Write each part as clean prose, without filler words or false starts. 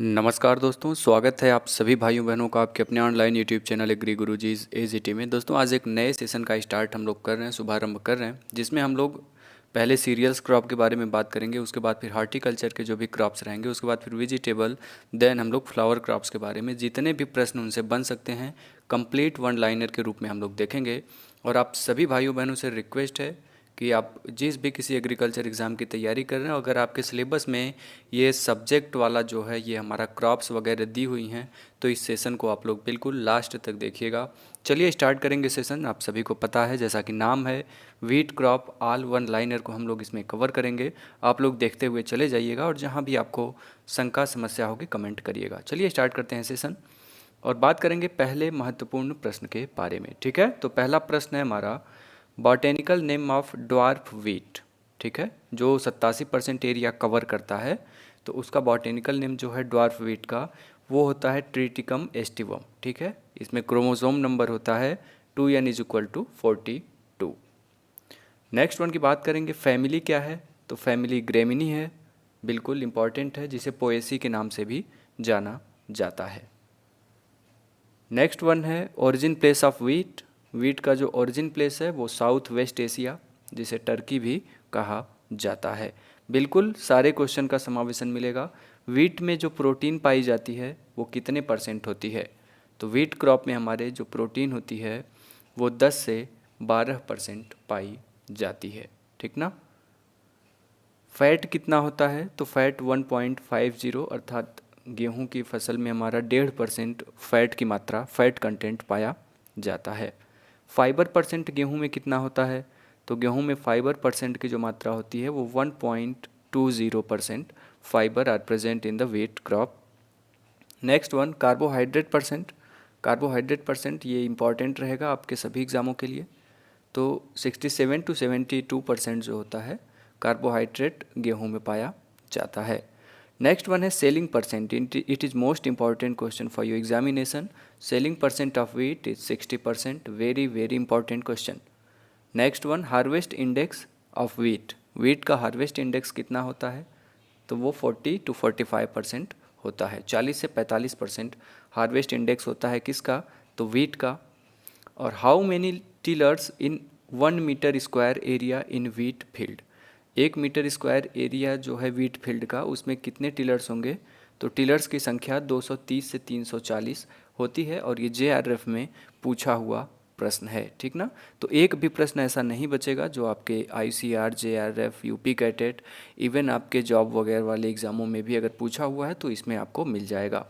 नमस्कार दोस्तों, स्वागत है आप सभी भाइयों बहनों का आपके अपने online YouTube channel agri Gurujis AGT में। दोस्तों आज एक नए सेशन का स्टार्ट हम लोग कर रहे हैं, शुभारंभ कर रहे हैं, जिसमें हम लोग पहले सीरियल्स क्रॉप के बारे में बात करेंगे, उसके बाद फिर हार्टिकल्चर के जो भी क्रॉप्स रहेंगे, उसके बाद फिर वेजिटेबल, देन हम लोग फ्लावर क्रॉप्स के बारे में जितने भी प्रश्न उनसे बन सकते हैं कंप्लीट वन लाइनर के रूप में हम लोग देखेंगे। और आप सभी भाइयों बहनों से रिक्वेस्ट है कि आप जिस भी किसी एग्रीकल्चर एग्ज़ाम की तैयारी कर रहे हैं, अगर आपके सिलेबस में ये सब्जेक्ट वाला जो है ये हमारा क्रॉप्स वगैरह दी हुई हैं, तो इस सेशन को आप लोग बिल्कुल लास्ट तक देखिएगा। चलिए स्टार्ट करेंगे सेशन। आप सभी को पता है, जैसा कि नाम है, wheat crop all one liner को हम लोग इसमें कवर करेंगे। आप लोग देखते हुए चले जाइएगा और जहाँ भी आपको शंका समस्या होगी कमेंट करिएगा। चलिए स्टार्ट करते हैं सेशन और बात करेंगे पहले महत्वपूर्ण प्रश्न के बारे में। ठीक है, तो पहला प्रश्न है हमारा botanical name of dwarf wheat. ठीक है, जो 87% एरिया कवर करता है, तो उसका बॉटेनिकल नेम जो है ड्वार्फ वीट का वो होता है ट्रिटिकम एस्टिवम। ठीक है, इसमें क्रोमोसोम नंबर होता है 2n = 42। नेक्स्ट वन की बात करेंगे, फैमिली क्या है, तो फैमिली ग्रेमिनी है, बिल्कुल इंपॉर्टेंट है, जिसे पोएसी के नाम से भी जाना जाता है। नेक्स्ट वन है origin place of wheat. Wheat का जो ओरिजिन प्लेस है वो साउथ वेस्ट एशिया, जिसे टर्की भी कहा जाता है। बिल्कुल सारे क्वेश्चन का समावेशन मिलेगा। वीट में जो प्रोटीन पाई जाती है वो कितने % होती है, तो वीट क्रॉप में हमारे जो प्रोटीन होती है वो 10 से 12% पाई जाती है। ठीक ना। फैट कितना होता है, तो फैट 1.50, अर्थात गेहूं की फसल में हमारा 1.5% फैट की मात्रा, फैट कंटेंट पाया जाता है। फाइबर परसेंट गेहूं में कितना होता है, तो गेहूं में फाइबर परसेंट की जो मात्रा होती है वो 1.20% fibre are present in the wheat crop. Next one carbohydrate percent. Carbohydrate percent ये इंपॉर्टेंट रहेगा आपके सभी एग्जामों के लिए। तो 67 to 72% जो होता है कार्बोहाइड्रेट गेहूं में पाया जाता है। नेक्स्ट वन है selling percent. It is most important question for your examination. Selling percent of wheat is 60%, very very important question. Next one harvest index of wheat. Wheat का हार्वेस्ट इंडेक्स कितना होता है, तो वो 40 to 45% होता है। 40 से 45% हार्वेस्ट इंडेक्स होता है किसका, तो वीट का। और how many tillers in 1 metre square area in wheat field. 1 metre square area जो है वीट फील्ड का, उसमें कितने टिलर्स होंगे, तो टिलर्स की संख्या 230 से 340 होती है। और ये JRF में पूछा हुआ प्रश्न है। ठीक ना, तो एक भी प्रश्न ऐसा नहीं बचेगा जो आपके ICR, JRF, UP CATET, even आपके जॉब वगैरह वाले एग्ज़ामों में भी अगर पूछा हुआ है तो इसमें आपको मिल जाएगा।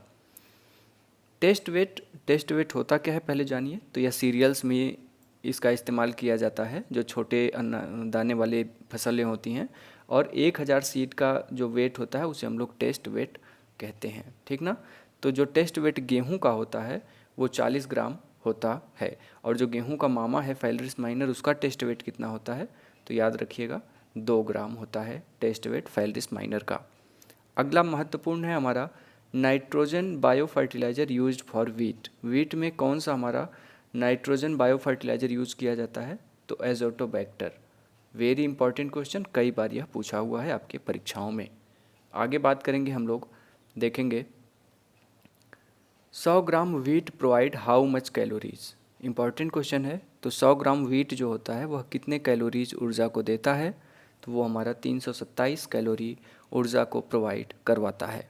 टेस्ट वेट होता क्या है पहले जानिए। तो यह सीरियल्स में इसका इस्तेमाल किया जाता है, जो छोटे दाने वाले फसलें होती हैं, और 1000 सीड का जो वेट होता है उसे हम लोग टेस्ट वेट कहते हैं। ठीक ना, तो जो टेस्ट वेट गेहूं का होता है वो 40 ग्राम होता है। और जो गेहूं का मामा है फैलरिस माइनर, उसका टेस्ट वेट कितना होता है, तो याद रखिएगा 2 ग्राम होता है टेस्ट वेट फैलरिस माइनर का। अगला महत्वपूर्ण है हमारा nitrogen bio fertiliser used for wheat. Wheat में कौन सा हमारा नाइट्रोजन बायो फर्टिलाइज़र यूज़ किया जाता है, तो एजोटोबैक्टर। वेरी इंपॉर्टेंट क्वेश्चन, कई बार यह पूछा हुआ है आपके परीक्षाओं में। आगे बात करेंगे हम लोग, देखेंगे 100 gram wheat provide how much calories. Important question है। तो 100 ग्राम वीट जो होता है वह कितने कैलोरीज ऊर्जा को देता है, तो वो हमारा 327 कैलोरी ऊर्जा को प्रोवाइड करवाता है।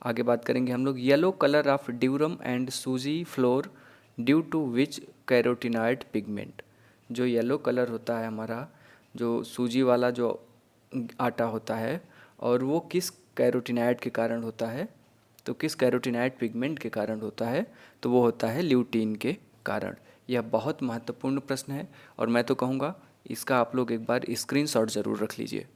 आगे बात करेंगे हम लोग yellow colour of durum and suji flour due to which carotenoid pigment. जो येलो कलर होता है हमारा, जो सूजी वाला जो आटा होता है, और वो किस कैरोटिनॉइड के कारण होता है, तो किस कैरोटिनॉइड पिगमेंट के कारण होता है, तो वो होता है ल्यूटीन के कारण। यह बहुत महत्वपूर्ण प्रश्न है और मैं तो कहूँगा इसका आप लोग एक बार स्क्रीनशॉट ज़रूर रख लीजिए।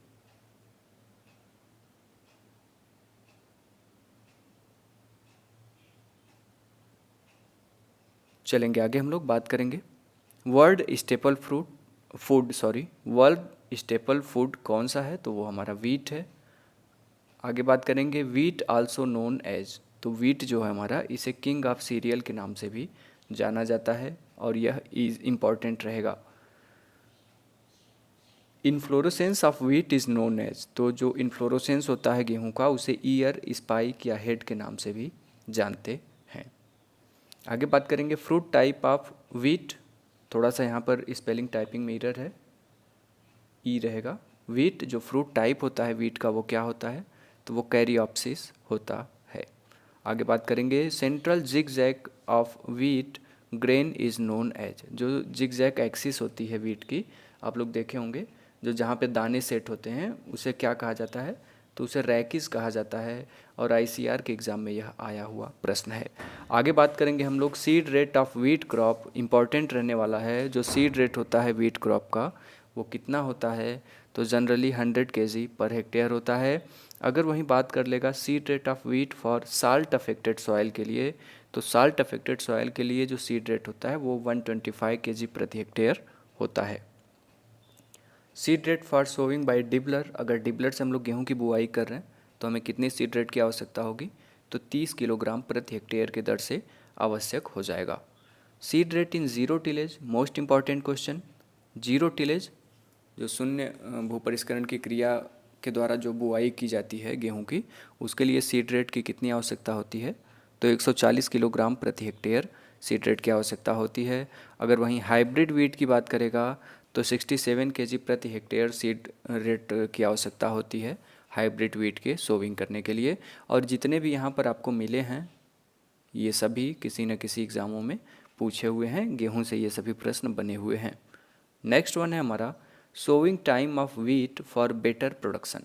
चलेंगे आगे, हम लोग बात करेंगे वर्ल्ड स्टेपल फूड कौन सा है, तो वो हमारा वीट है। आगे बात करेंगे वीट आल्सो नोन एज। तो वीट जो है हमारा, इसे किंग ऑफ सीरियल के नाम से भी जाना जाता है और यह इम्पॉर्टेंट रहेगा। Inflorescence of wheat is known as, तो जो इन्फ्लोरोसेंस होता है गेहूं का उसे ईयर, स्पाइक या हेड के नाम से भी जानते हैं। आगे बात करेंगे फ्रूट टाइप ऑफ व्हीट। थोड़ा सा यहाँ पर स्पेलिंग टाइपिंग में एरर है, ई रहेगा। व्हीट जो फ्रूट टाइप होता है व्हीट का वो क्या होता है, तो वो कैरियोप्सिस होता है। आगे बात करेंगे central zigzag of wheat grain is known as, जो जिगजैग एक्सिस होती है व्हीट की, आप लोग देखे होंगे, जो जहाँ पे दाने सेट होते हैं उसे क्या कहा जाता है, तो उसे रैकिस कहा जाता है, और आईसीआर के एग्ज़ाम में यह आया हुआ प्रश्न है। आगे बात करेंगे हम लोग seed rate of wheat crop, important रहने वाला है। जो सीड रेट होता है व्हीट क्रॉप का वो कितना होता है, तो जनरली 100 kg पर हेक्टेयर होता है। अगर वहीं बात कर लेगा seed rate of wheat for salt affected soil के लिए, तो साल्ट अफेक्टेड सॉइल के लिए जो सीड रेट होता है वो 125 kg प्रति हेक्टेयर होता है। Seed rate for sowing by dibbler, अगर डिबलर से हम लोग गेहूं की बुआई कर रहे हैं तो हमें कितनी सीड रेट की आवश्यकता होगी, तो 30 किलोग्राम प्रति हेक्टेयर के दर से आवश्यक हो जाएगा। Seed rate in zero tillage, most important question. Zero tillage जो शून्य भूपरिष्करण की क्रिया के द्वारा जो बुआई की जाती है गेहूं की, उसके लिए सीड रेट की कितनी आवश्यकता होती है, तो 140 किलोग्राम प्रति हेक्टेयर सीड रेट की आवश्यकता होती है। अगर वहीं हाइब्रिड वीट की बात करेगा तो 67 kg प्रति हेक्टेयर सीड रेट की आवश्यकता होती है हाइब्रिड वीट के सोविंग करने के लिए। और जितने भी यहाँ पर आपको मिले हैं ये सभी किसी न किसी एग्ज़ामों में पूछे हुए हैं, गेहूं से ये सभी प्रश्न बने हुए हैं। नेक्स्ट वन है हमारा sowing time of wheat for better production.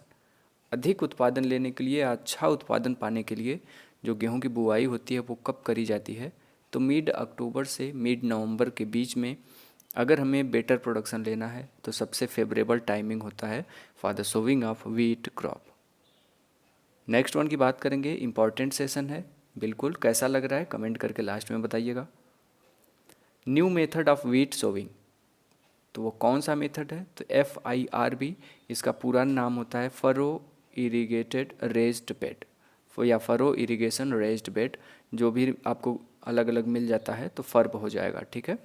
अधिक उत्पादन लेने के लिए, अच्छा उत्पादन पाने के लिए जो गेहूं की बुआई होती है वो कब करी जाती है, तो मिड अक्टूबर से मिड नवंबर के बीच में अगर हमें बेटर प्रोडक्शन लेना है तो सबसे फेवरेबल टाइमिंग होता है for the sowing of wheat crop. Next one की बात करेंगे, इंपॉर्टेंट सेशन है बिल्कुल, कैसा लग रहा है कमेंट करके लास्ट में बताइएगा। New method of wheat sowing, तो वो कौन सा मेथड है, तो FIRB, इसका पूरा नाम होता है फरो इरीगेटेड रेज्ड बेड, या फरो इरिगेशन रेज्ड बेड, जो भी आपको अलग अलग मिल जाता है तो फर्ब हो जाएगा, ठीक है।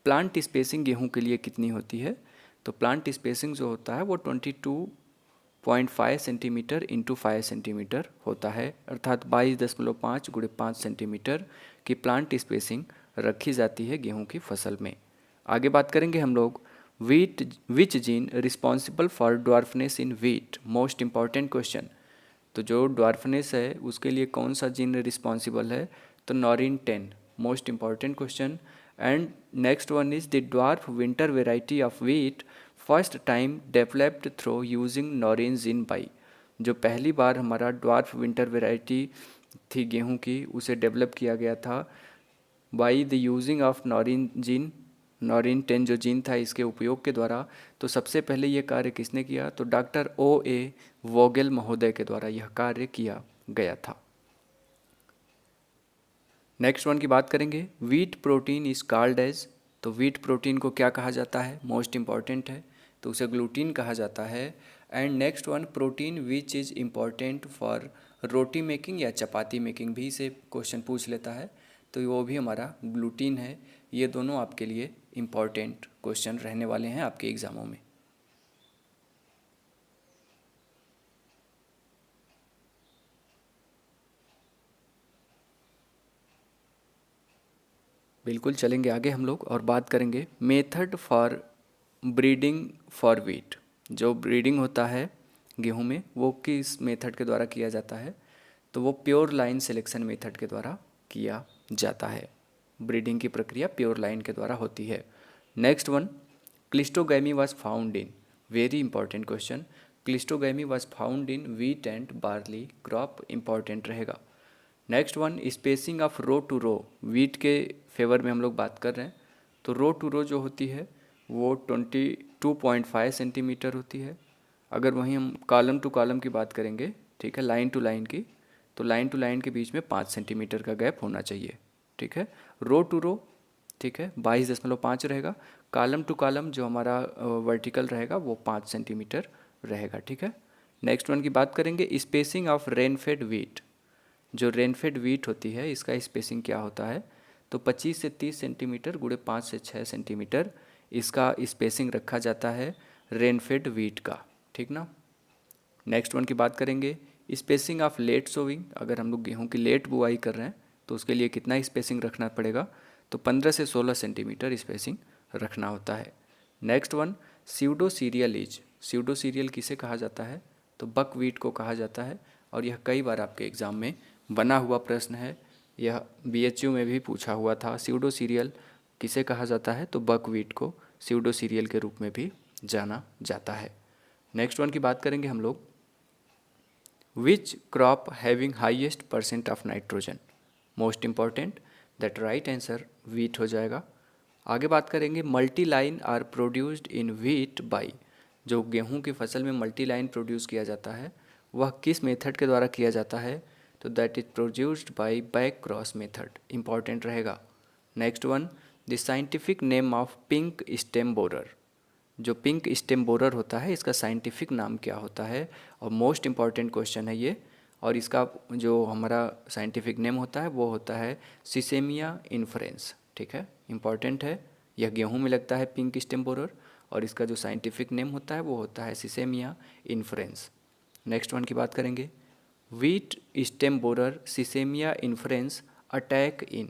प्लांट स्पेसिंग गेहूं के लिए कितनी होती है, तो प्लांट स्पेसिंग जो होता है वो 22.5 सेंटीमीटर इंटू 5 सेंटीमीटर होता है, अर्थात 22.5 गुणे 5 सेंटीमीटर की प्लांट स्पेसिंग रखी जाती है गेहूं की फसल में। आगे बात करेंगे हम लोग wheat, which gene responsible for dwarfness in wheat, most important question. तो जो ड्वार्फनेस है उसके लिए कौन सा जीन रिस्पॉन्सिबल है, तो Norin 10, most important question. And next one is the dwarf winter variety of wheat first time developed through using Norin gene by, जो पहली बार हमारा ड्वार्फ विंटर वेराइटी थी गेहूं की उसे डेवलप किया गया था by the using of Norin gene, Norin 10 जो जीन था इसके उपयोग के द्वारा। तो सबसे पहले ये कार्य किसने किया, तो डॉक्टर OA वोगेल महोदय के द्वारा यह कार्य किया गया था। नेक्स्ट वन की बात करेंगे, wheat protein is called as, तो व्हीट प्रोटीन को क्या कहा जाता है, मोस्ट इंपॉर्टेंट है, तो उसे ग्लूटीन कहा जाता है। And next one protein which is important for roti making या चपाती मेकिंग भी से क्वेश्चन पूछ लेता है, तो वो भी हमारा ग्लूटीन है। ये दोनों आपके लिए इम्पॉर्टेंट क्वेश्चन रहने वाले हैं आपके एग्ज़ामों में। बिल्कुल चलेंगे आगे हम लोग और बात करेंगे method for breeding for wheat. जो ब्रीडिंग होता है गेहूं में वो किस मेथड के द्वारा किया जाता है, तो वो प्योर लाइन सिलेक्शन मेथड के द्वारा किया जाता है। ब्रीडिंग की प्रक्रिया प्योर लाइन के द्वारा होती है। Next one, cleistogamy was found in, very important question, cleistogamy was found in wheat and barley crop, important रहेगा। Next one, spacing of row to row, wheat के फेवर में हम लोग बात कर रहे हैं, तो रो टू रो जो होती है वो 22.5 सेंटीमीटर होती है। अगर वहीं हम कॉलम टू कॉलम की बात करेंगे, ठीक है, लाइन टू लाइन की, तो लाइन टू लाइन के बीच में 5 सेंटीमीटर का गैप होना चाहिए, ठीक है। रो टू रो, ठीक है, 22.5 रहेगा। कॉलम टू कॉलम जो हमारा वर्टिकल रहेगा वो 5 सेंटीमीटर रहेगा, ठीक है। नेक्स्ट वन की बात करेंगे स्पेसिंग ऑफ रेनफेड व्हीट, जो रेनफेड व्हीट होती है इसका स्पेसिंग क्या होता है, तो 25 से 30 सेंटीमीटर गुणे 5 से 6 सेंटीमीटर इसका स्पेसिंग रखा जाता है। रेनफेड वीट का, ठीक ना। नेक्स्ट वन की बात करेंगे, स्पेसिंग ऑफ लेट सोविंग। अगर हम लोग गेहूं की लेट बुआई कर रहे हैं तो उसके लिए कितना स्पेसिंग रखना पड़ेगा, तो 15 से 16 सेंटीमीटर स्पेसिंग रखना होता है। Next one, pseudo serial is. Pseudo serial किसे कहा जाता है, तो बकवीट को कहा जाता है, और यह कई बार आपके एग्ज़ाम में बना हुआ प्रश्न है। यह बीएचयू में भी पूछा हुआ था, स्यूडो सीरियल किसे कहा जाता है, तो बकवीट को स्यूडो सीरियल के रूप में भी जाना जाता है। नेक्स्ट वन की बात करेंगे हम लोग, which crop having highest percent of nitrogen. Most important, that right answer wheat हो जाएगा। आगे बात करेंगे, multi line are produced in wheat by. जो गेहूं की फसल में मल्टी लाइन प्रोड्यूस किया जाता है वह किस मेथड के द्वारा किया जाता है, तो that is produced by back cross method, important रहेगा। Next one, the scientific name of pink stem borer. जो पिंक स्टेम बोरर होता है इसका साइंटिफिक नाम क्या होता है, और मोस्ट इम्पॉर्टेंट क्वेश्चन है ये। और इसका जो हमारा साइंटिफिक नेम होता है वो होता है सिसेमिया इन्फ्रेंस, ठीक है, इंपॉर्टेंट है। यह गेहूं में लगता है पिंक स्टेम बोरर, और इसका जो साइंटिफिक नेम होता है वो होता है सिसेमिया इन्फ्रेंस। नेक्स्ट वन की बात करेंगे, wheat stem borer Sesamia inferens attack in.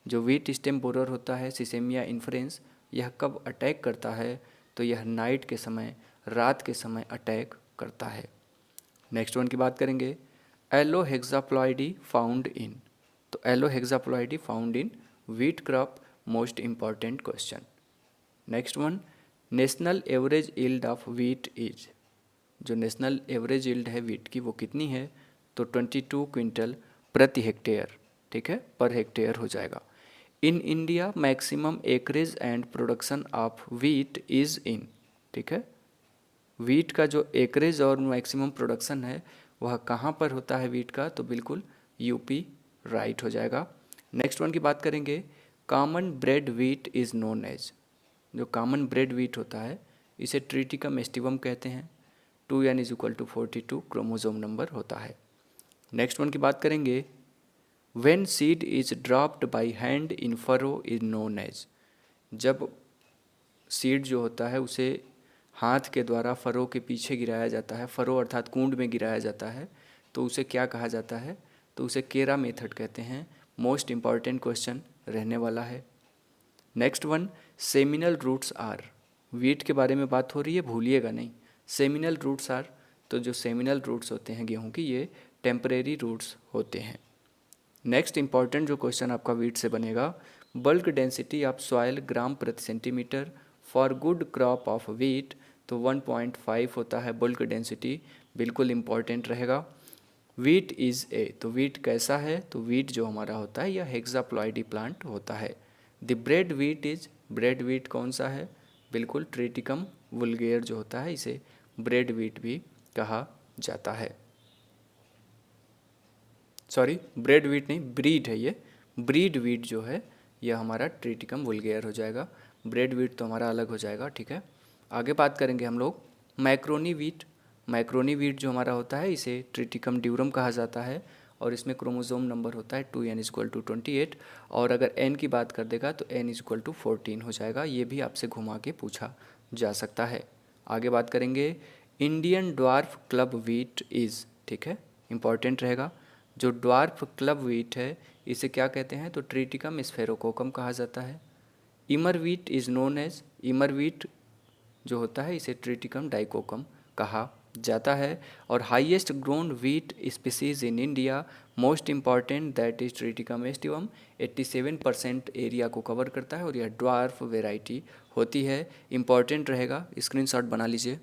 जो वीट स्टेम बोरर होता है सिसेमिया इन्फ्रेंस, यह कब अटैक करता है, तो यह नाइट के समय, रात के समय अटैक करता है। नेक्स्ट वन की बात करेंगे, एलो हेक्साप्लॉइडी फाउंड इन। तो allohexaploidy found in wheat crop, most important question. Next one, national average yield of wheat is. जो नेशनल एवरेज यील्ड है वीट की वो कितनी है, तो 22 क्विंटल प्रति हेक्टेयर, ठीक है, पर हेक्टेयर हो जाएगा। In India maximum acreage and production of wheat is in, ठीक है, वीट का जो एकरेज और मैक्सिमम प्रोडक्शन है वह कहाँ पर होता है वीट का, तो बिल्कुल यूपी, राइट हो जाएगा। नेक्स्ट वन की बात करेंगे, common bread wheat is known as. जो कॉमन ब्रेड वीट होता है इसे ट्रिटिकम एस्टिवम कहते हैं। 2n is equal to 42 chromosome number होता है। नेक्स्ट वन की बात करेंगे, when seed is dropped by hand in furrow is known as. जब सीड जो होता है उसे हाथ के द्वारा फरो के पीछे गिराया जाता है, फरो अर्थात कूंड में गिराया जाता है, तो उसे क्या कहा जाता है, तो उसे केरा मेथड कहते हैं। मोस्ट इम्पॉर्टेंट क्वेश्चन रहने वाला है। Next one, seminal roots are. Wheat के बारे में बात हो रही है, भूलिएगा नहीं, सेमिनल रूट्स आर। तो जो सेमिनल रूट्स होते हैं गेहूं की, ये टेम्परेरी रूट्स होते हैं। नेक्स्ट इंपॉर्टेंट जो क्वेश्चन आपका वीट से बनेगा, बल्क डेंसिटी ऑफ सॉइल ग्राम प्रति centimetre for good crop of wheat. तो 1.5 होता है बल्क डेंसिटी, बिल्कुल इंपॉर्टेंट रहेगा। वीट इज़ ए, तो वीट कैसा है, तो वीट जो हमारा होता है यह हेक्साप्लॉइडी प्लांट होता है। The bread wheat is, bread wheat कौन सा है, बिल्कुल ट्रिटिकम वुल्गेर जो होता है इसे ब्रेड वीट भी कहा जाता है। सॉरी, ब्रेड वीट नहीं, ब्रीड है ये, ब्रीड वीट जो है यह हमारा ट्रिटिकम वुल्गेर हो जाएगा, ब्रेड वीट तो हमारा अलग हो जाएगा, ठीक है। आगे बात करेंगे हम लोग मैक्रोनी वीट। मैक्रोनी वीट जो हमारा होता है इसे ट्रिटिकम ड्यूरम कहा जाता है, और इसमें क्रोमोसोम नंबर होता है 2n इज इक्वल टू 28, और अगर n की बात कर देगा तो n इज इक्वल टू 14 हो जाएगा। ये भी आपसे घुमा के पूछा जा सकता है। आगे बात करेंगे, Indian dwarf club wheat is, ठीक है, इंपॉर्टेंट रहेगा। जो ड्वार्फ क्लब वीट है इसे क्या कहते हैं, तो ट्रिटिकम स्फेरोकोकम कहा जाता है। Emmer wheat is known as, emmer wheat जो होता है इसे ट्रिटिकम डाइकोकम कहा जाता है। और highest grown wheat species in India, most important that is Triticum aestivum, 87% area को कवर करता है, और यह ड्वार्फ वेराइटी होती है, इंपॉर्टेंट रहेगा, स्क्रीनशॉट बना लीजिए।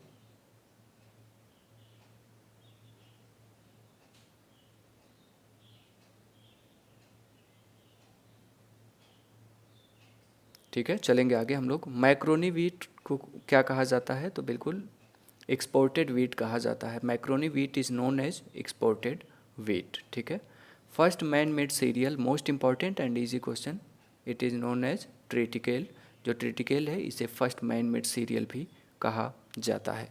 ठीक है, चलेंगे आगे हम लोग। मैक्रोनी वीट को क्या कहा जाता है, तो बिल्कुल एक्सपोर्टेड वीट कहा जाता है। Macaroni wheat is known as exported wheat, ठीक है। First man made cereal, most important and easy question, it is known as triticale. जो ट्रिटिकेल है इसे फर्स्ट मैन मेड सीरियल भी कहा जाता है।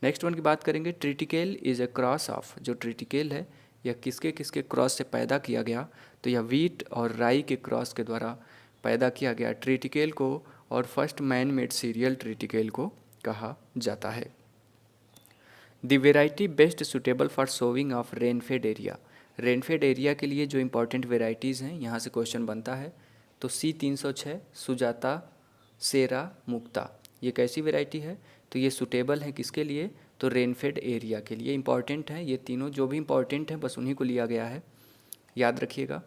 नेक्स्ट वन की बात करेंगे, triticale is a cross of. जो ट्रिटिकेल है यह किसके किसके क्रॉस से पैदा किया गया, तो यह वीट और राई के क्रॉस के द्वारा पैदा किया गया ट्रिटिकेल को, और first man made serial triticale को कहा जाता है। The variety best suitable for sowing of rainfed area, rainfed area के लिए जो इंपॉर्टेंट वेराइटीज़ हैं यहाँ से क्वेश्चन बनता है। तो C306, सुजाता, सेरा, मुक्ता, ये कैसी वेराइटी है? तो ये सुटेबल है किसके लिए? तो रेनफेड एरिया के लिए इंपॉर्टेंट है। ये तीनों जो भी इंपॉर्टेंट हैं बस उन्हीं को लिया गया है, याद रखिएगा।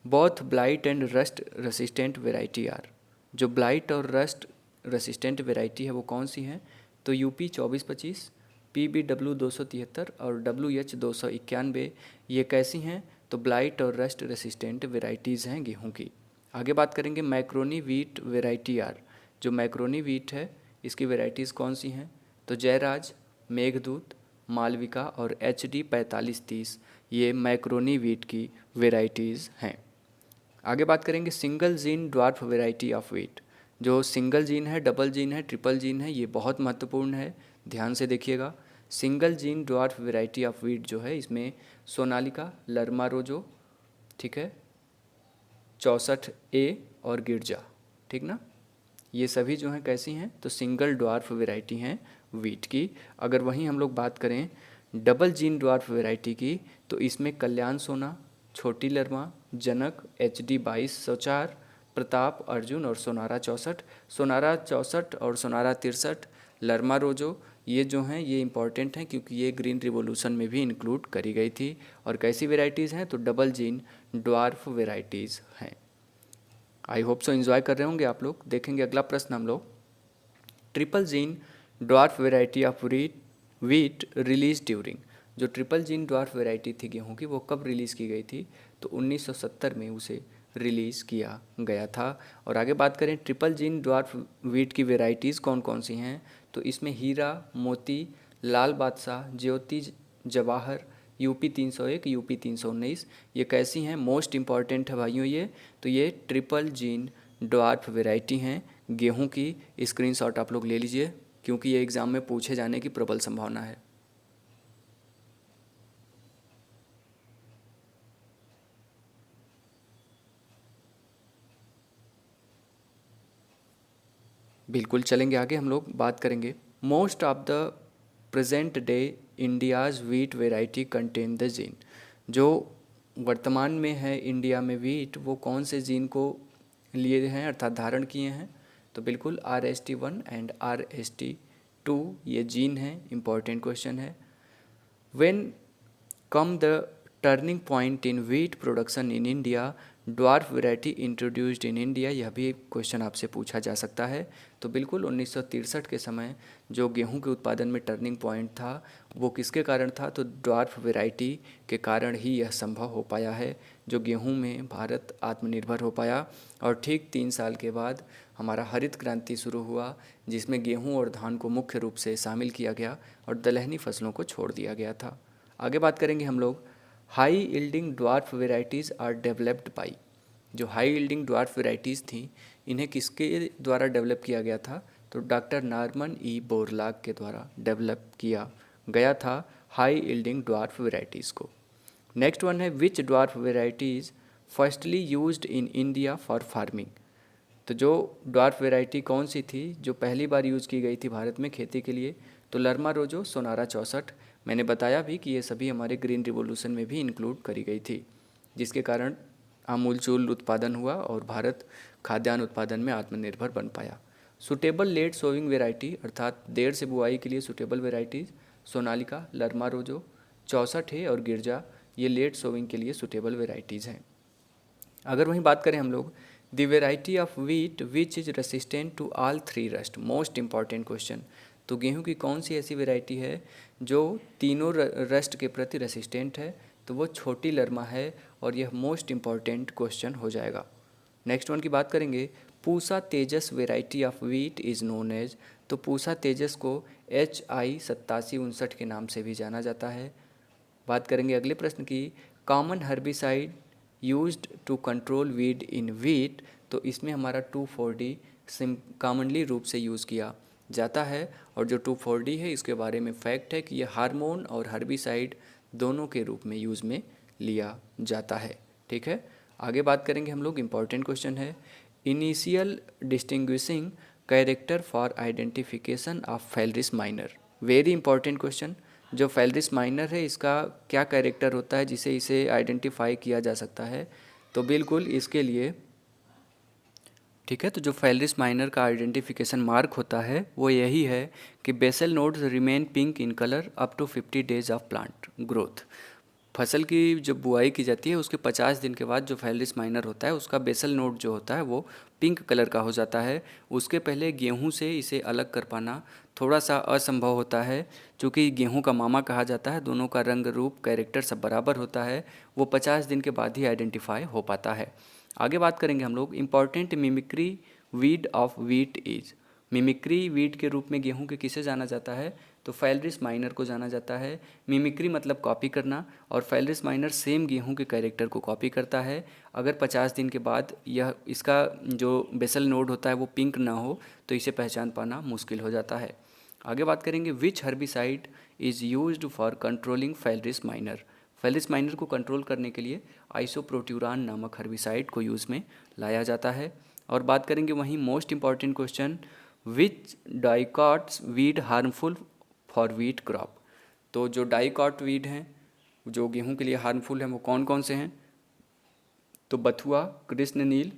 Both blight and rust resistant variety are, जो ब्लाइट और रस्ट रेसिस्टेंट वेराइटी है वो कौन सी हैं? तो UP 2425, PBW 273 और WH 291, ये कैसी हैं? तो ब्लाइट और रस्ट रेसिस्टेंट वेराइटीज़ हैं गेहूं की। आगे बात करेंगे मैक्रोनी वीट वेराइटी आर, जो मैक्रोनी वीट है इसकी वेराइटीज़ कौन सी हैं? तो जयराज, मेघदूत, मालविका और HD 4530, ये मैक्रोनी वीट की वेराइटीज़ हैं। आगे बात करेंगे single gene dwarf variety of wheat, जो सिंगल जीन है, डबल जीन है, ट्रिपल जीन है, ये बहुत महत्वपूर्ण है, ध्यान से देखिएगा। Single gene dwarf variety of wheat जो है इसमें सोनालिका, लरमा रोजो, ठीक है, 64A और गिरजा, ठीक ना, ये सभी जो हैं कैसी हैं? तो सिंगल ड्वार्फ वेराइटी हैं वीट की। अगर वहीं हम लोग बात करें डबल जीन ड्वार्फ वेराइटी की, तो इसमें कल्याण सोना, छोटी लरमा, जनक, HD 2204, प्रताप, अर्जुन और सोनारा 64, सोनारा 64 और सोनारा 63, लरमा रोजो, ये जो हैं ये इंपॉर्टेंट हैं क्योंकि ये ग्रीन रिवॉल्यूशन में भी इंक्लूड करी गई थी। और कैसी वेराइटीज़ हैं? तो डबल जीन ड्वार्फ वेराइटीज़ हैं। आई होप सो एंजॉय कर रहे होंगे आप लोग। देखेंगे अगला प्रश्न हम लोग, triple gene dwarf variety of wheat release during, जो ट्रिपल जीन ड्वार्फ वेराइटी थी गेहूं की वो कब रिलीज़ की गई थी? तो 1970 में उसे रिलीज़ किया गया था। और आगे बात करें ट्रिपल जीन ड्वार्फ वीट की वेराइटीज़ कौन कौन सी हैं? तो इसमें हीरा, मोती, लाल बादशाह, ज्योति जवाहर, UP 301, UP 319, ये कैसी हैं? मोस्ट इम्पॉर्टेंट है भाइयों ये। तो ये ट्रिपल जीन ड्वार्फ वेराइटी हैं गेहूं की। स्क्रीनशॉट आप लोग ले लीजिए क्योंकि ये एग्ज़ाम में पूछे जाने की प्रबल संभावना है। बिल्कुल चलेंगे आगे, हम लोग बात करेंगे most of the present day India's wheat variety contain the gene, जो वर्तमान में है इंडिया में वीट वो कौन से जीन को लिए हैं अर्थात धारण किए हैं? तो बिल्कुल RST1 एंड RST2 ये जीन हैं, इंपॉर्टेंट क्वेश्चन है। When come the turning point in wheat production in India, dwarf variety introduced in India, यह भी क्वेश्चन आपसे पूछा जा सकता है। तो बिल्कुल 1963 के समय जो गेहूं के उत्पादन में टर्निंग पॉइंट था वो किसके कारण था? तो ड्वार्फ वैरायटी के कारण ही यह संभव हो पाया है, जो गेहूं में भारत आत्मनिर्भर हो पाया। और ठीक 3 साल के बाद हमारा हरित क्रांति शुरू हुआ जिसमें गेहूँ और धान को मुख्य रूप से शामिल किया गया और दलहनी फसलों को छोड़ दिया गया था। आगे बात करेंगे हम लोग high yielding dwarf varieties are developed by, जो हाई यील्डिंग ड्वार्फ वेराइटीज़ थी इन्हें किसके द्वारा डेवलप किया गया था? तो डॉक्टर नॉर्मन ई बोरलॉग के द्वारा डेवलप किया गया था हाई यील्डिंग ड्वार्फ वेराइटीज़ को। नेक्स्ट वन है which dwarf varieties firstly used in India for farming, तो जो ड्वार्फ वेराइटी कौन सी थी जो पहली बार यूज़ की गई थी भारत में खेती के लिए? तो लरमा रोजो, सोनारा 64, मैंने बताया भी कि ये सभी हमारे ग्रीन रिवॉल्यूशन में भी इंक्लूड करी गई थी जिसके कारण आमूलचूल उत्पादन हुआ और भारत खाद्यान्न उत्पादन में आत्मनिर्भर बन पाया। सुटेबल लेट सोविंग वेराइटी अर्थात देर से बुआई के लिए सुटेबल वेराइटीज़ सोनालिका, लरमा रोजो, 64A और गिरजा, ये लेट सोविंग के लिए सुटेबल वेराइटीज़ हैं। अगर वहीं बात करें हम लोग the variety of wheat which is resistant to all 3 rust, most important question, तो गेहूं की कौन सी ऐसी वेराइटी है जो तीनों रस्ट के प्रति रेसिस्टेंट है? तो वो छोटी लरमा है और यह मोस्ट इम्पॉर्टेंट क्वेश्चन हो जाएगा। नेक्स्ट वन की बात करेंगे Pusa Tejas variety of wheat is known as, तो पूसा तेजस को HI 8759 के नाम से भी जाना जाता है। बात करेंगे अगले प्रश्न की common herbicide used to control weed in wheat, तो इसमें हमारा 2,4-D कॉमनली रूप से यूज़ किया जाता है। और जो 2,4-D है इसके बारे में फैक्ट है कि यह हार्मोन और हर्बिसाइड दोनों के रूप में यूज़ में लिया जाता है। ठीक है, आगे बात करेंगे हम लोग, इम्पॉर्टेंट क्वेश्चन है initial distinguishing character for identification of Phalaris minor. Very important question. जो फेलरिस माइनर है इसका क्या कैरेक्टर होता है जिसे इसे आइडेंटिफाई किया जा सकता है? तो बिल्कुल इसके लिए, ठीक है, तो जो फेलरिस माइनर का आइडेंटिफिकेशन मार्क होता है वो यही है कि basal nodes remain pink in colour up to 50 days of plant growth. फसल की जब बुआई की जाती है उसके 50 दिन के बाद जो फेलरिस माइनर होता है उसका बेसल नोड जो होता है वो पिंक कलर का हो जाता है। उसके पहले गेहूं से इसे अलग कर पाना थोड़ा सा असंभव होता है, क्योंकि गेहूं का मामा कहा जाता है, दोनों का रंग रूप कैरेक्टर सब बराबर होता है, वो 50 दिन के बाद ही आइडेंटिफाई हो पाता है। आगे बात करेंगे हम लोग important mimicry weed of wheat is. Mimicry weed के रूप में गेहूं के किसे जाना जाता है? तो फेलरिस माइनर को जाना जाता है। मिमिक्री मतलब कॉपी करना, और फेलरिस माइनर सेम गेहूं के कैरेक्टर को कॉपी करता है। अगर 50 दिन के बाद यह इसका जो बेसल नोड होता है वो पिंक ना हो तो इसे पहचान पाना मुश्किल हो जाता है। आगे बात करेंगे which herbicide is used for controlling Phalaris minor. Phalaris minor को कंट्रोल करने के लिए आइसोप्रोट्यूरान नामक हर्बिसाइड को यूज़ में लाया जाता है। और बात करेंगे वहीं most important question, which dicots weed harmful for wheat crop. तो जो डाइकॉट वीड हैं जो गेहूं के लिए हार्मफुल हैं वो कौन कौन से हैं? तो बथुआ, कृष्णनील,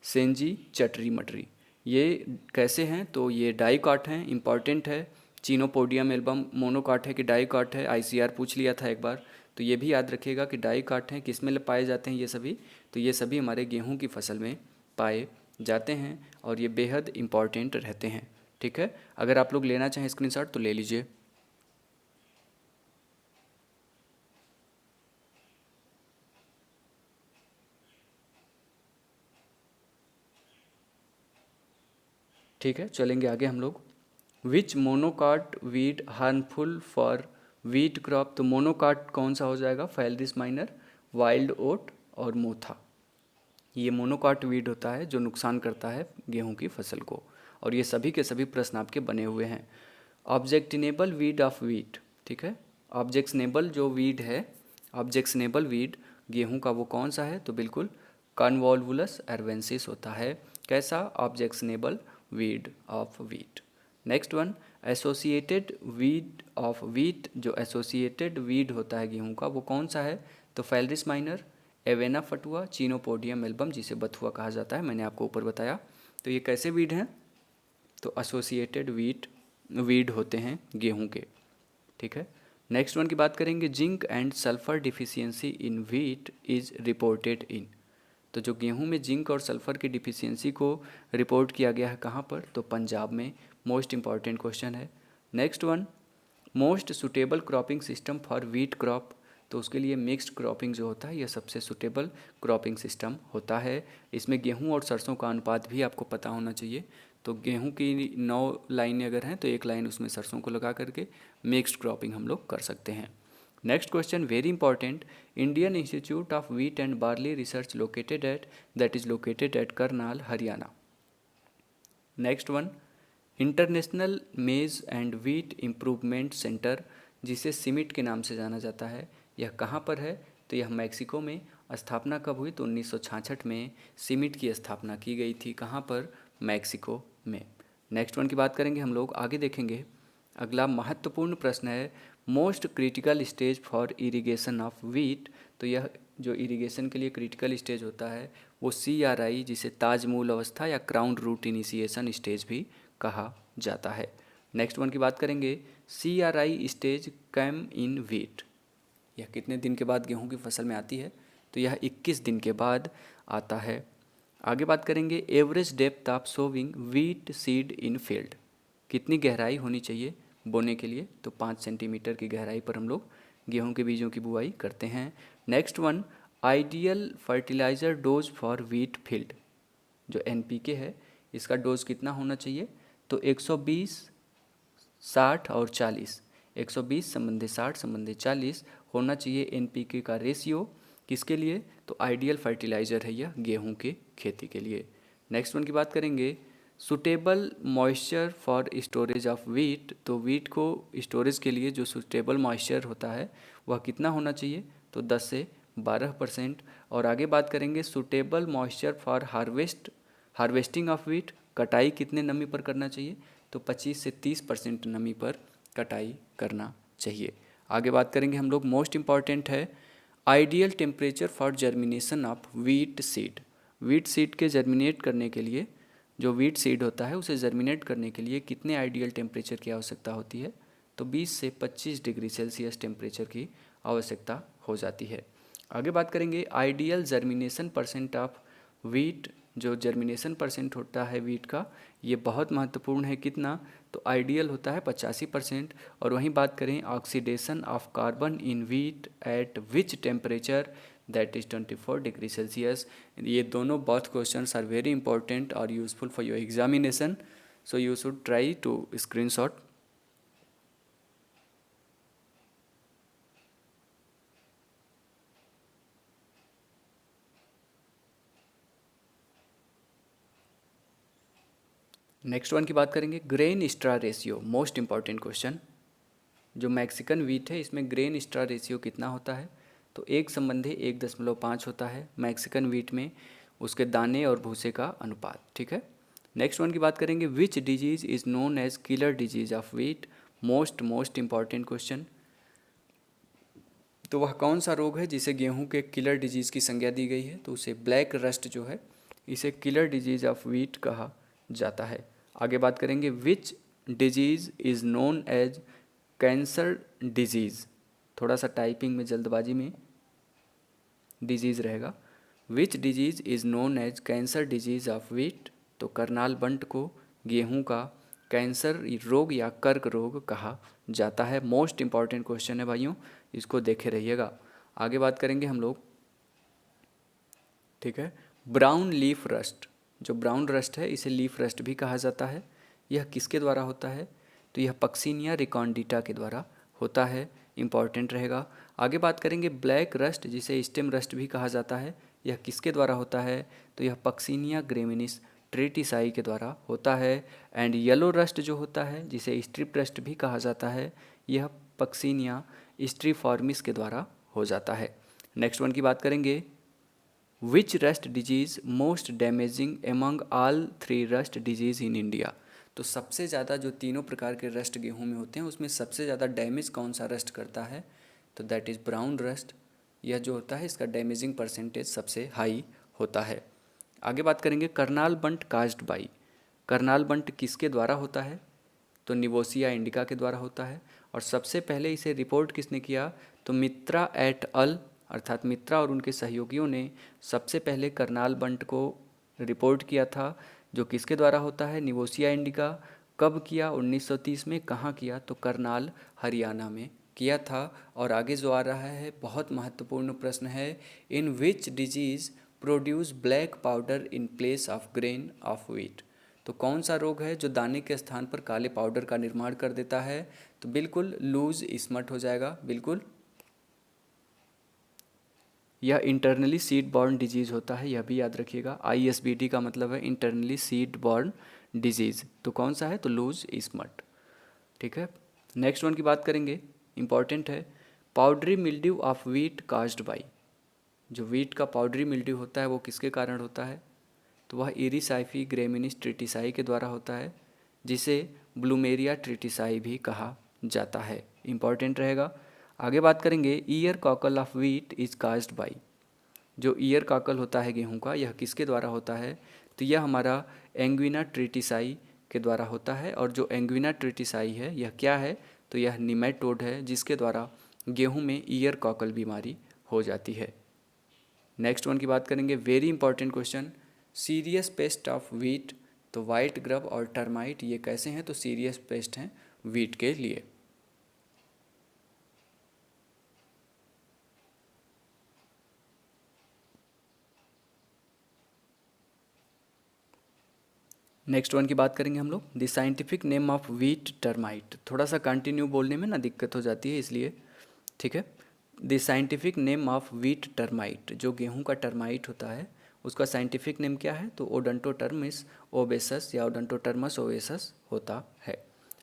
सेंजी, चटरी मटरी। ये कैसे हैं? तो ये डाइकॉट हैं, इंपॉर्टेंट है। चीनोपोडियम एल्बम मोनोकॉट है कि डाइकॉट है, आईसीआर पूछ लिया था एक बार, तो ये भी याद रखिएगा कि डाइकॉट हैं। किस में पाए जाते हैं ये सभी? तो ये सभी हमारे गेहूं की फसल में पाए जाते हैं और ये बेहद इंपॉर्टेंट रहते हैं। ठीक है, अगर आप लोग लेना चाहें स्क्रीनशॉट तो ले लीजिए। ठीक है, चलेंगे आगे हम लोग। Which monocot weed harmful for wheat crop. तो मोनोकॉट कौन सा हो जाएगा? फेलरिस माइनर, वाइल्ड ओट और मोथा। ये मोनोकॉट वीड होता है जो नुकसान करता है गेहूं की फसल को, और ये सभी के सभी प्रश्न आपके बने हुए हैं। ऑब्जेक्टिनेबल वीड ऑफ वीट, ठीक है, ऑब्जेक्शनेबल जो वीड है, ऑब्जेक्शनेबल वीड गेहूं का वो कौन सा है? तो बिल्कुल कॉन्वोल्वुलस एर्वेंसिस होता है। कैसा? Objectionable weed of wheat. Next one, associated weed of wheat. जो एसोसिएटेड वीड होता है गेहूं का वो कौन सा है? तो फेलरिस माइनर, एवेना फटुआ, चीनोपोडियम एल्बम जिसे बथुआ कहा जाता है, मैंने आपको ऊपर बताया। तो ये कैसे वीड हैं? तो एसोसिएटेड वीड होते हैं गेहूं के। ठीक है, नेक्स्ट वन की बात करेंगे, zinc and sulphur deficiency in wheat is reported in. तो जो गेहूं में जिंक और सल्फर की डिफिशियंसी को रिपोर्ट किया गया है कहाँ पर? तो पंजाब में। मोस्ट इंपॉर्टेंट क्वेश्चन है। Next one, most suitable cropping system for wheat crop. तो उसके लिए मिक्स्ड क्रॉपिंग जो होता है यह सबसे सुटेबल क्रॉपिंग सिस्टम होता है। इसमें गेहूं और सरसों का अनुपात भी आपको पता होना चाहिए। तो गेहूं की 9 लाइनें अगर हैं तो एक लाइन उसमें सरसों को लगा करके मिक्स्ड क्रॉपिंग हम लोग कर सकते हैं। Next question very important, Indian institute of wheat and barley research located at, that is located at Karnal Haryana. Next one, international मेज एंड व्हीट इम्प्रूवमेंट सेंटर जिसे सिमिट के नाम से जाना जाता है, यह कहाँ पर है? तो यह मैक्सिको में। स्थापना कब हुई? तो 1966 में सिमिट की स्थापना की गई थी। कहाँ पर? मैक्सिको में। नेक्स्ट वन की बात करेंगे हम लोग, आगे देखेंगे। अगला महत्वपूर्ण प्रश्न है, most critical stage for irrigation of wheat. तो यह जो इरिगेशन के लिए क्रिटिकल स्टेज होता है वो CRI जिसे ताजमूल अवस्था या क्राउन रूट इनिशिएशन स्टेज भी कहा जाता है। नेक्स्ट वन की बात करेंगे, CRI stage came in wheat, यह कितने दिन के बाद गेहूं की फसल में आती है? तो यह 21 दिन के बाद आता है। आगे बात करेंगे, average depth of sowing wheat seed in field, कितनी गहराई होनी चाहिए बोने के लिए? तो 5 सेंटीमीटर की गहराई पर हम लोग गेहूं के बीजों की बुआई करते हैं। Next one, ideal fertiliser dose for wheat field, जो NPK है इसका डोज कितना होना चाहिए? तो 120, 60 और 40, 120 संबंधी 60 संबंधी 40 होना चाहिए NPK का रेशियो। किसके लिए? तो आइडियल फर्टिलाइज़र है यह गेहूं के खेती के लिए। नेक्स्ट वन की बात करेंगे, suitable moisture for storage of wheat. तो व्हीट को स्टोरेज के लिए जो सुटेबल मॉइस्चर होता है वह कितना होना चाहिए? तो 10 से 12%। और आगे बात करेंगे, suitable moisture for harvesting of wheat. कटाई कितने नमी पर करना चाहिए, तो 25 से 30% नमी पर कटाई करना चाहिए। आगे बात करेंगे हम लोग, मोस्ट इम्पॉर्टेंट है ideal temperature for germination of wheat seed. Wheat seed के जर्मिनेट करने के लिए, जो वीट सीड होता है उसे जर्मिनेट करने के लिए कितने आइडियल टेम्परेचर की आवश्यकता होती है, तो 20 से 25 डिग्री सेल्सियस टेम्परेचर की आवश्यकता हो जाती है। आगे बात करेंगे ideal germination percent of wheat. जो जर्मिनेशन परसेंट होता है वीट का, ये बहुत महत्वपूर्ण है, कितना, तो आइडियल होता है 85%। और वहीं बात करें oxidation of carbon in wheat at which temperature, that is 24 degree Celsius. ये दोनों both questions are very important और useful for your examination, so you should try to screenshot. Next one की बात करेंगे, grain straw ratio, most important question. जो Mexican wheat है इसमें grain straw ratio कितना होता है, तो 1:1.5 होता है मैक्सिकन वीट में, उसके दाने और भूसे का अनुपात। ठीक है। नेक्स्ट वन की बात करेंगे, which disease is known as killer disease of wheat. Most important question. तो वह कौन सा रोग है जिसे गेहूं के किलर डिजीज़ की संज्ञा दी गई है, तो उसे ब्लैक रस्ट जो है इसे किलर डिजीज़ ऑफ वीट कहा जाता है। आगे बात करेंगे, which disease is known as cancer disease. थोड़ा सा टाइपिंग में जल्दबाजी में डिजीज़ रहेगा। Which disease is known as cancer disease of wheat, तो करनाल बंट को गेहूं का कैंसर रोग या कर्क रोग कहा जाता है। मोस्ट इंपॉर्टेंट क्वेश्चन है भाइयों, इसको देखे रहिएगा। आगे बात करेंगे हम लोग, ठीक है। ब्राउन लीफ रस्ट, जो ब्राउन रस्ट है इसे लीफ रस्ट भी कहा जाता है। यह किसके द्वारा होता है, तो यह पक्सिनिया रिकॉन्डिटा के द्वारा होता है, इंपॉर्टेंट रहेगा। आगे बात करेंगे ब्लैक रस्ट, जिसे स्टेम रस्ट भी कहा जाता है, यह किसके द्वारा होता है, तो यह पक्सिनिया ग्रेमिनिस ट्रेटिसाई के द्वारा होता है। एंड येलो रस्ट जो होता है, जिसे स्ट्रिप रस्ट भी कहा जाता है, यह पक्सिनिया स्ट्रीफॉर्मिस के द्वारा हो जाता है। नेक्स्ट वन की बात करेंगे, which rust disease most damaging among all 3 rust disease in India. तो सबसे ज़्यादा जो तीनों प्रकार के रस्ट गेहूं में होते हैं उसमें सबसे ज़्यादा डैमेज कौन सा रस्ट करता है, तो दैट इज़ ब्राउन रस्ट। यह जो होता है इसका डैमेजिंग परसेंटेज सबसे हाई होता है। आगे बात करेंगे करनाल बंट कास्ड बाई। करनाल बंट किसके द्वारा होता है, तो निवोसिया इंडिका के द्वारा होता है। और सबसे पहले इसे रिपोर्ट किसने किया, तो मित्रा एट अल, अर्थात मित्रा और उनके सहयोगियों ने सबसे पहले करनाल बंट को रिपोर्ट किया था, जो किसके द्वारा होता है, निवोसिया इंडिका। कब किया, 1930 में। कहाँ किया, तो करनाल हरियाणा में किया था। और आगे जो आ रहा है बहुत महत्वपूर्ण प्रश्न है, in which disease produce black powder in place of grain of wheat. तो कौन सा रोग है जो दाने के स्थान पर काले पाउडर का निर्माण कर देता है, तो बिल्कुल लूज स्मट हो जाएगा, बिल्कुल। यह इंटरनली सीड बॉर्न डिजीज़ होता है, यह भी याद रखिएगा। ISBD का मतलब है इंटरनली सीड बॉर्न डिजीज़। तो कौन सा है, तो लूज स्मट। ठीक है। नेक्स्ट वन की बात करेंगे, इंपॉर्टेंट है, powdery mildew of wheat caused by. जो वीट का पाउडरी मिल्ड्यू होता है वो किसके कारण होता है, तो वह इरिसाइफी ग्रेमिनिस ट्रिटिसाई के द्वारा होता है, जिसे ब्लूमेरिया ट्रिटिसाई भी कहा जाता है, इंपॉर्टेंट रहेगा। आगे बात करेंगे, year cockle of wheat is caused by. जो ईयर कॉकल होता है गेहूं का, यह किसके द्वारा होता है, तो यह हमारा एंग्विना ट्रिटिसाई के द्वारा होता है। और जो एंग्विना ट्रिटिसाई है यह क्या है, तो यह निमेटोड है जिसके द्वारा गेहूं में ईयर कॉकल बीमारी हो जाती है। नेक्स्ट वन की बात करेंगे, very important question, serious paste of wheat. तो वाइट ग्रब और टर्माइट ये कैसे हैं, तो सीरियस पेस्ट हैं वीट के लिए। नेक्स्ट वन की बात करेंगे हम लोग, the scientific name of wheat termite. थोड़ा सा कंटिन्यू बोलने में ना दिक्कत हो जाती है इसलिए, ठीक है। The scientific name of wheat termite, जो गेहूं का टर्माइट होता है उसका साइंटिफिक नेम क्या है, तो ओडंटोटर्मिस ओबेसस या ओडंटोटर्मस ओबेसस होता है।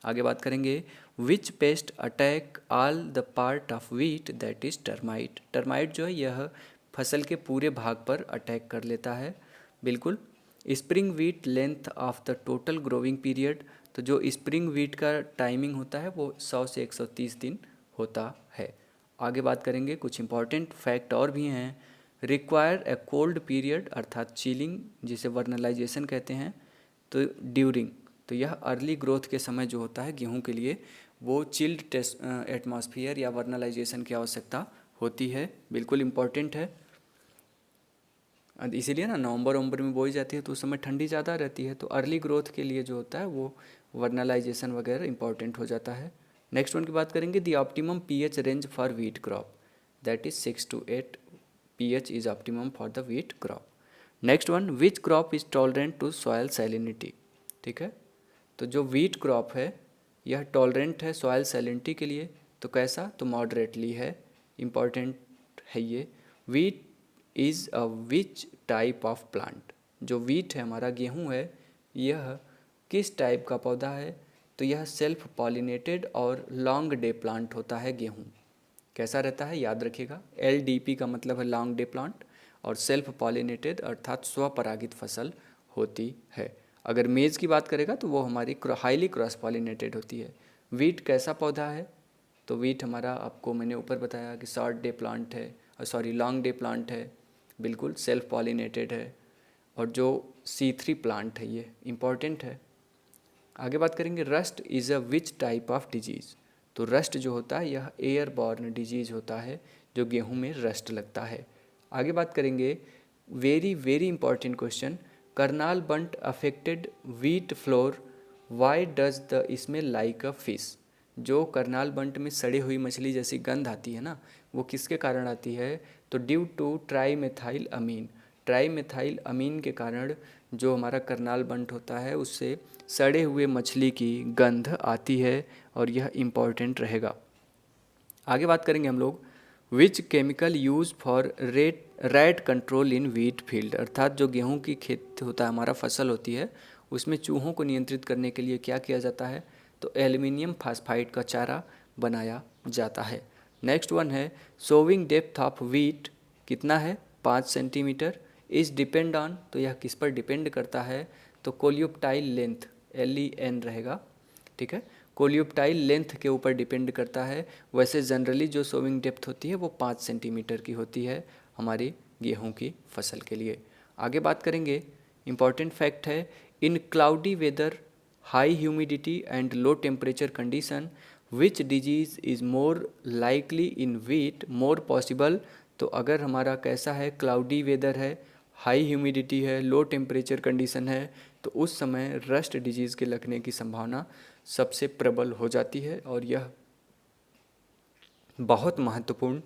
आगे बात करेंगे, which pest attack all the part of wheat, that is termite. Termite जो है यह फसल के पूरे भाग पर अटैक कर लेता है, बिल्कुल। Spring wheat length of the total growing period, तो जो स्प्रिंग वीट का टाइमिंग होता है वो 100 से 130 दिन होता है। आगे बात करेंगे, कुछ इंपॉर्टेंट फैक्ट और भी हैं। रिक्वायर ए कोल्ड पीरियड अर्थात चिलिंग जिसे वर्नलाइजेशन कहते हैं, तो ड्यूरिंग, तो यह अर्ली ग्रोथ के समय जो होता है गेहूं के लिए वो चिल्ड एटमॉस्फेयर या वर्नलाइजेशन की आवश्यकता होती है, बिल्कुल इम्पॉर्टेंट है। इसीलिए ना नवंबर में बोई जाती है तो उस समय ठंडी ज़्यादा रहती है, तो अर्ली ग्रोथ के लिए जो होता है वो वर्नलाइजेशन वगैरह इंपॉर्टेंट हो जाता है। नेक्स्ट वन की बात करेंगे, the optimum pH range for wheat crop, that is 6 to 8 pH is optimum for the wheat crop. Next one, which crop is tolerant to soil salinity, ठीक है। तो जो व्हीट क्रॉप है यह टॉलरेंट है सॉयल सैलिनिटी के लिए, तो कैसा, तो मॉडरेटली है, इम्पॉर्टेंट है ये। Wheat is a which type of plant, जो व्हीट है हमारा गेहूं है यह किस टाइप का पौधा है, तो यह सेल्फ पॉलिनेटेड और लॉन्ग डे प्लांट होता है गेहूं। कैसा रहता है याद रखिएगा, LDP का मतलब है लॉन्ग डे प्लांट, और सेल्फ पॉलिनेटेड अर्थात स्वपरागित फसल होती है। अगर मेज़ की बात करेगा तो वो हमारी हाईली क्रॉस पॉलिनेटेड होती है। वीट कैसा पौधा है, तो वीट हमारा आपको मैंने ऊपर बताया कि शॉर्ट डे प्लांट है, लॉन्ग डे प्लांट है, बिल्कुल सेल्फ पॉलिनेटेड है, और जो C3 प्लांट है ये इम्पॉर्टेंट है। आगे बात करेंगे, rust is a which type of disease, तो रस्ट जो होता है यह एयरबॉर्न डिजीज़ होता है, जो गेहूं में रस्ट लगता है। आगे बात करेंगे, very very important question, Karnal bunt affected wheat flour, why does the smell like a fish, जो करनाल बंट में सड़ी हुई मछली जैसी गंध आती है ना, वो किसके कारण आती है, तो due to trimethyl amine, trimethyl amine के कारण जो हमारा करनाल बंट होता है उससे सड़े हुए मछली की गंध आती है, और यह इम्पॉर्टेंट रहेगा। आगे बात करेंगे हम लोग, which chemical use for rat control in wheat field, अर्थात जो गेहूं की खेत होता है हमारा फसल होती है उसमें चूहों को नियंत्रित करने के लिए क्या किया जाता है, तो एल्युमिनियम फास्फाइड का चारा बनाया जाता है। नेक्स्ट वन है, सोविंग डेप्थ ऑफ व्हीट कितना है, 5 सेंटीमीटर, इज डिपेंड ऑन, तो यह किस पर डिपेंड करता है, तो कोलियोप्टाइल लेंथ, LEN रहेगा, ठीक है, कोलियोप्टाइल लेंथ के ऊपर डिपेंड करता है। वैसे जनरली जो सोविंग डेप्थ होती है वो 5 सेंटीमीटर की होती है हमारी गेहूं की फसल के लिए। आगे बात करेंगे, इम्पॉर्टेंट फैक्ट है, in cloudy weather, high humidity and low temperature condition, which disease is more likely in wheat more possible, तो अगर हमारा कैसा है, क्लाउडी वेदर है, हाई ह्यूमिडिटी है, लो टेम्परेचर कंडीशन है, तो उस समय रस्ट डिजीज़ के लगने की संभावना सबसे प्रबल हो जाती है, और यह बहुत महत्वपूर्ण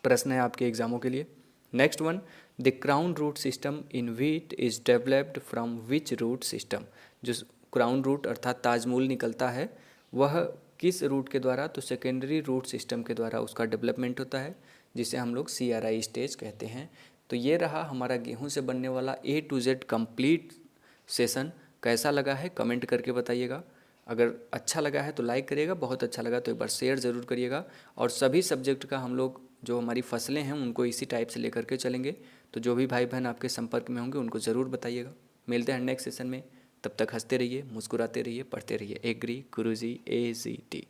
प्रश्न है आपके एग्जामों के लिए। Next one, the crown root system in wheat is developed from which root system, जो क्राउन रूट अर्थात ताजमूल निकलता है वह किस रूट के द्वारा, तो सेकेंडरी रूट सिस्टम के द्वारा उसका डेवलपमेंट होता है, जिसे हम लोग CRI स्टेज कहते हैं। तो ये रहा हमारा गेहूं से बनने वाला A to Z complete session. कैसा लगा है कमेंट करके बताइएगा, अगर अच्छा लगा है तो लाइक करिएगा, बहुत अच्छा लगा तो एक बार शेयर ज़रूर करिएगा, और सभी सब्जेक्ट का हम लोग जो हमारी फसलें हैं उनको इसी टाइप से लेकर के चलेंगे। तो जो भी भाई बहन आपके संपर्क में होंगे उनको ज़रूर बताइएगा। मिलते हैं नेक्स्ट सेशन में, तब तक हंसते रहिए, मुस्कुराते रहिए, पढ़ते रहिए। एग्री गुरुजी AGT।